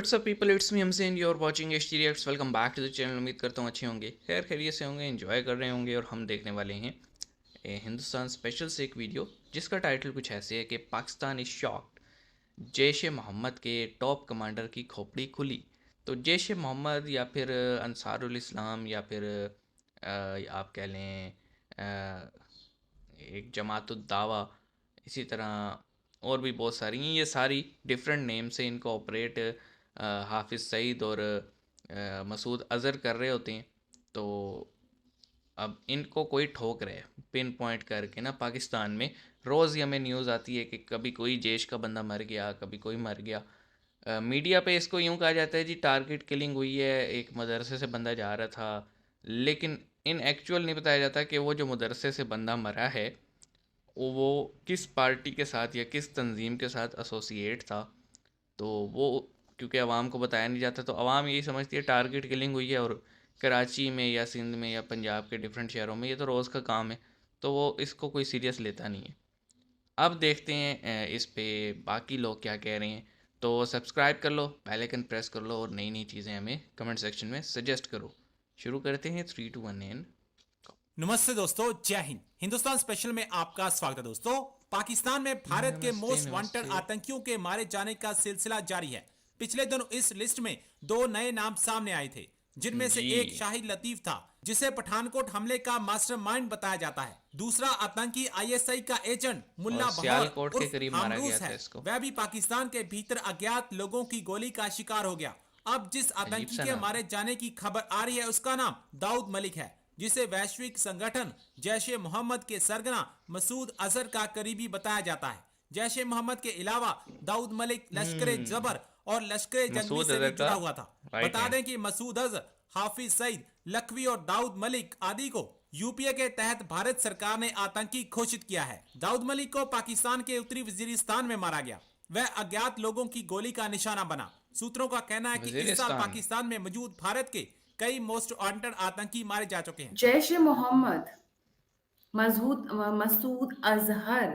WhatsApp people, it's me Hamsen, you are watching H T reacts. Welcome back to the channel. उम्मीद करता हूँ अच्छे होंगे, खैर खैरियत से होंगे, एंजॉय कर रहे होंगे। और हम देखने वाले हैं हिंदुस्तान स्पेशल से एक वीडियो जिसका टाइटल कुछ ऐसे है कि पाकिस्तान इज शॉक्ड, जैश ए मोहम्मद के टॉप कमांडर की खोपड़ी खुली। तो जैश ए मोहम्मद या फिर अंसारुल इस्लाम या फिर आप कह लें एक जमातुद दावा, इसी तरह और भी बहुत सारी हैं। ये सारी डिफरेंट नेम से इनको ऑपरेट हाफिज़ सईद और मसूद अज़हर कर रहे होते हैं। तो अब इनको कोई ठोक रहा है पिन पॉइंट करके ना। पाकिस्तान में रोज़ ही हमें न्यूज़ आती है कि कभी कोई जैश का बंदा मर गया, कभी कोई मर गया। मीडिया पे इसको यूँ कहा जाता है जी टारगेट किलिंग हुई है, एक मदरसे से बंदा जा रहा था। लेकिन इन एक्चुअल नहीं बताया जाता कि वो जो मदरसे से बंदा मरा है वो किस पार्टी के साथ या किस तंजीम के साथ एसोसिएट था। तो वो क्योंकि आवाम को बताया नहीं जाता तो आवाम यही समझती है टारगेट किलिंग हुई है। और कराची में या सिंध में या पंजाब के डिफरेंट शहरों में ये तो रोज़ का काम है, तो वो इसको कोई सीरियस लेता नहीं है। अब देखते हैं इस पे बाकी लोग क्या कह रहे हैं। तो सब्सक्राइब कर लो, बेल आइकन प्रेस कर लो और नई नई चीज़ें हमें कमेंट सेक्शन में सजेस्ट करो। शुरू करते हैं 3 2 1 एंड नमस्ते दोस्तों, जय हिंद। हिंदुस्तान स्पेशल में आपका स्वागत है दोस्तों। पाकिस्तान में भारत के नमस्ते मोस्ट वांटेड नमस्ते। आतंकियों के मारे जाने का सिलसिला जारी है। पिछले दिनों इस लिस्ट में दो नए नाम सामने आए थे, जिनमें से जी, एक शाहिद लतीफ था, जिसे पठानकोट हमले का मास्टरमाइंड बताया जाता है। दूसरा आतंकी आईएसआई का एजेंट और मुल्ला बहौर सियालकोट के उर्फ करीब मारा गया हामरूस था है। इसको। वह भी पाकिस्तान के भीतर अज्ञात लोगों की गोली का शिकार हो गया। अब जिस अजीब आतंकी सा के नाम मारे है। जाने की खबर आ रही है उसका नाम दाऊद मलिक है, जिसे वैश्विक संगठन जैश ए मोहम्मद के सरगना मसूद अजहर का करीबी बताया जाता है। जैश ए मोहम्मद के अलावा दाऊद मलिक लश्कर हम्म। जबर और लश्कर जंगवी मसूद से भी अजहर का जुड़ा हुआ था। राइट बता हैंड। दें कि मसूद अजहर, हाफिज सईद, लखवी और दाऊद मलिक आदि को यूपीए के तहत भारत सरकार ने आतंकी घोषित किया है। दाऊद मलिक को पाकिस्तान के उत्तरी वजीरिस्तान में मारा गया। वह अज्ञात लोगों की गोली का निशाना बना। सूत्रों का कहना है कि इस साल वजीरिस्तान। पाकिस्तान में मौजूद भारत के कई मोस्ट वांटेड आतंकी मारे जा चुके हैं। जैश ए मोहम्मद मसूद अजहर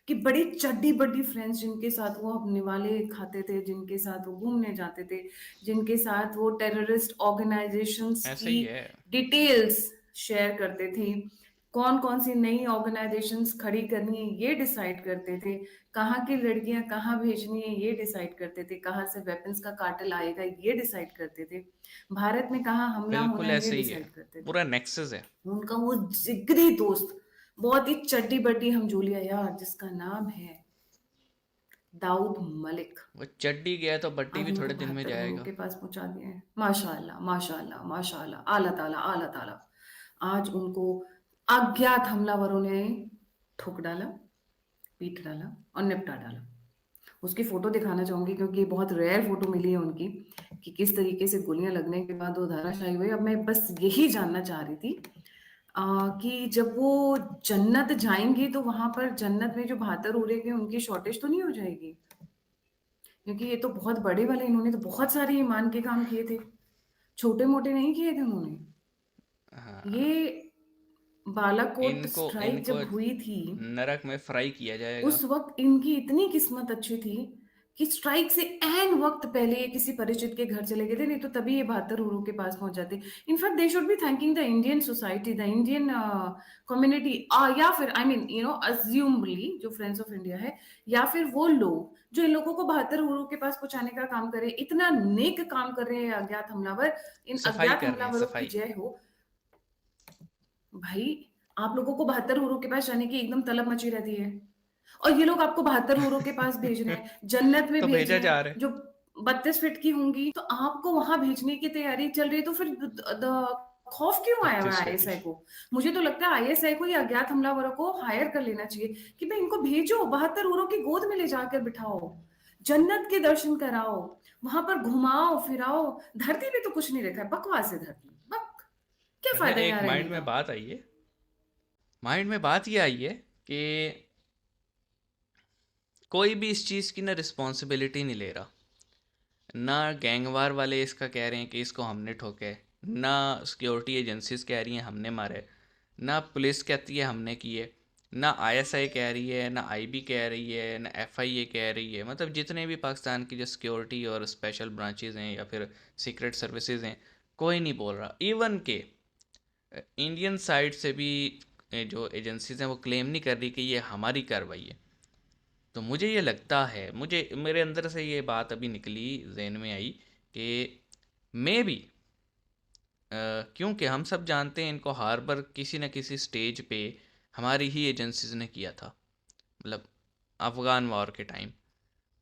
की बड़ी चड्डी बड्डी फ्रेंड्स, जिनके साथ वो अपने वाले खाते थे, जिनके साथ वो घूमने जाते थे, जिनके साथ वो टेररिस्ट ऑर्गेनाइजेशंस ऐसा की ही है। डिटेल्स शेयर करते थे, कौन कौन सी नई ऑर्गेनाइजेशंस खड़ी करनी है ये डिसाइड करते थे, कहाँ की लड़कियां कहाँ भेजनी है ये डिसाइड करते थे, कहाँ से वेपन्स का कार्टेल आएगा ये डिसाइड करते थे, भारत में कहाँ हमला होना बिल्कुल है ये ऐसे ही है। डिसाइड करते थे। पूरा नेक्सस है। उनका वो जिगरी दोस्त, बहुत ही चड्डी बड्डी हम जूलिया यार, जिसका नाम है दाऊद मलिक, वो चड्डी गया तो बट्टी आज भी उनको थोड़े दिन में 72 गुरु जाएगा। के पास पहुंचा दिया है। माशाअल्लाह माशाअल्लाह माशाअल्लाह, आला ताला आला ताला। आज उनको अज्ञात हमलावरों ने ठोक डाला, पीट डाला और निपटा डाला। उसकी फोटो दिखाना चाहूंगी क्योंकि ये बहुत रेयर फोटो मिली है उनकी, कि किस तरीके से गोलियां लगने के बाद वो धराशायी हुए। अब मैं बस यही जानना चाह रही थी कि जब वो जन्नत जाएंगी तो वहां पर जन्नत में जो बहत्तर उड़ेंगे उनकी शॉर्टेज तो नहीं हो जाएगी? क्योंकि ये तो बहुत बड़े वाले, इन्होंने तो बहुत सारे ईमान के काम किए थे, छोटे मोटे नहीं किए थे उन्होंने। हाँ। ये बालाकोट इनको स्ट्राइक इनको जब हुई थी, नरक में फ्राई किया जाएगा। उस वक्त इनकी इतनी किस्मत अच्छी थी कि स्ट्राइक से एन वक्त पहले ये किसी परिचित के घर चले गए थे, नहीं तो तभी ये 72 उरू के पास पहुंच जाते। In fact they should be thanking the Indian society, the Indian community, या फिर आई मीन यू नो अज्यूमली जो फ्रेंड्स ऑफ इंडिया है, या फिर वो लोग जो इन लोगों को 72 उरू के पास पहुंचाने का काम करे, इतना नेक काम कर रहे हैं अज्ञात हमलावर। इन सफाई अज्ञात कर रहे हैं, हमलावरों की सफाई। जय हो। भाई, आप लोगों को 72 उरू के पास जाने की एकदम तलब मची रहती है, और ये लोग आपको 72 हूरों के पास भेज रहे हैं, जन्नत में तो भेज भेजा रहे जा हैं रहा है। जो 32 फीट की होंगी, तो आपको वहां भेजने की तैयारी चल रही है। तो फिर खौफ क्यों आया हुआ है 32 फीट। आईएसआई को? मुझे तो लगता है आईएसआई को या अज्ञात हमलावरों को हायर कर लेना चाहिए कि भाई इनको भेजो, 72 हूरों की गोद में ले जाकर बिठाओ, जन्नत के दर्शन कराओ, वहां पर घुमाओ फिराओ। धरती पे तो कुछ नहीं रखा है, बकवास है धरती, बक, क्या अच्छा, फायदा एक यहाँ रहने माइंड में का? बात आई है। माइंड में बात ये आई है कि कोई भी इस चीज़ की ना रिस्पॉन्सिबिलिटी नहीं ले रहा। ना गैंगवार वाले इसका कह रहे हैं कि इसको हमने ठोका है, ना सिक्योरिटी एजेंसीज कह रही हैं हमने मारा है, ना पुलिस कहती है हमने की है, ना आईएसआई कह रही है, ना आईबी कह रही है, ना एफआईए कह रही है, मतलब जितने भी पाकिस्तान की जो सिक्योरिटी और स्पेशल ब्रांचेस हैं या फिर सीक्रेट सर्विसेज हैं, कोई नहीं बोल रहा। इवन के इंडियन साइड से भी जो एजेंसीज हैं वो क्लेम नहीं कर रही कि ये हमारी कार्रवाई है। तो मुझे ये लगता है, मुझे मेरे अंदर से ये बात अभी निकली, जहन में आई कि मे बी, क्योंकि हम सब जानते हैं इनको हार्बर किसी न किसी स्टेज पे हमारी ही एजेंसीज ने किया था, मतलब अफ़गान वॉर के टाइम।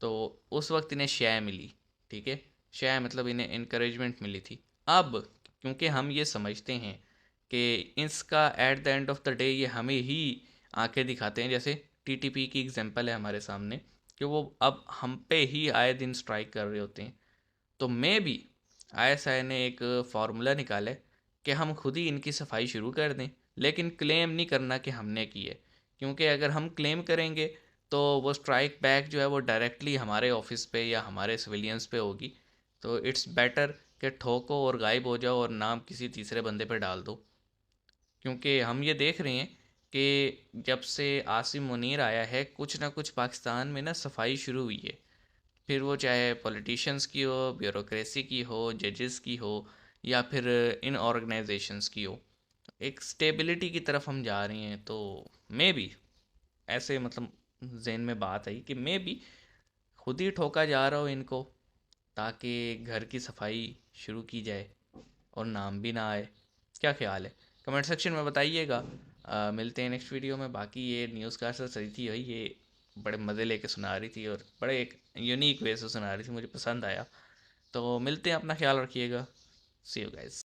तो उस वक्त इन्हें शय मिली, ठीक है, शय मतलब इन्हें इनक्रेजमेंट मिली थी। अब क्योंकि हम ये समझते हैं कि इसका at the end of the day ये हमें ही आंखें दिखाते हैं, जैसे टीटीपी की एग्जांपल है हमारे सामने कि वो अब हम पे ही आए दिन स्ट्राइक कर रहे होते हैं। तो मे बी आईएसआई ने एक फार्मूला निकाला है कि हम खुद ही इनकी सफाई शुरू कर दें, लेकिन क्लेम नहीं करना कि हमने की है, क्योंकि अगर हम क्लेम करेंगे तो वो स्ट्राइक बैक जो है वो डायरेक्टली हमारे ऑफिस पे या हमारे सिविलियंस पे होगी। तो इट्स बेटर कि ठोको और गायब हो जाओ और नाम किसी तीसरे बंदे पे डाल दो। क्योंकि हम ये देख रहे हैं कि जब से आसिम मुनीर आया है, कुछ ना कुछ पाकिस्तान में ना सफाई शुरू हुई है। फिर वो चाहे पॉलिटिशियंस की हो, ब्यूरोक्रेसी की हो, जजेस की हो, या फिर इन ऑर्गेनाइजेशंस की हो, एक स्टेबिलिटी की तरफ हम जा रहे हैं। तो मे बी ऐसे, मतलब जहन में बात आई कि मे बी खुद ही ठोका जा रहा हो इनको, ताकि घर की सफाई शुरू की जाए और नाम भी ना आए। क्या ख्याल है, कमेंट सेक्शन में बताइएगा। मिलते हैं नेक्स्ट वीडियो में। बाकी ये न्यूज़ कास्टर सही थी भाई, ये बड़े मज़े लेके सुना रही थी और बड़े एक यूनिक वे से सुना रही थी, मुझे पसंद आया। तो मिलते हैं, अपना ख्याल रखिएगा। सी यू गाइस।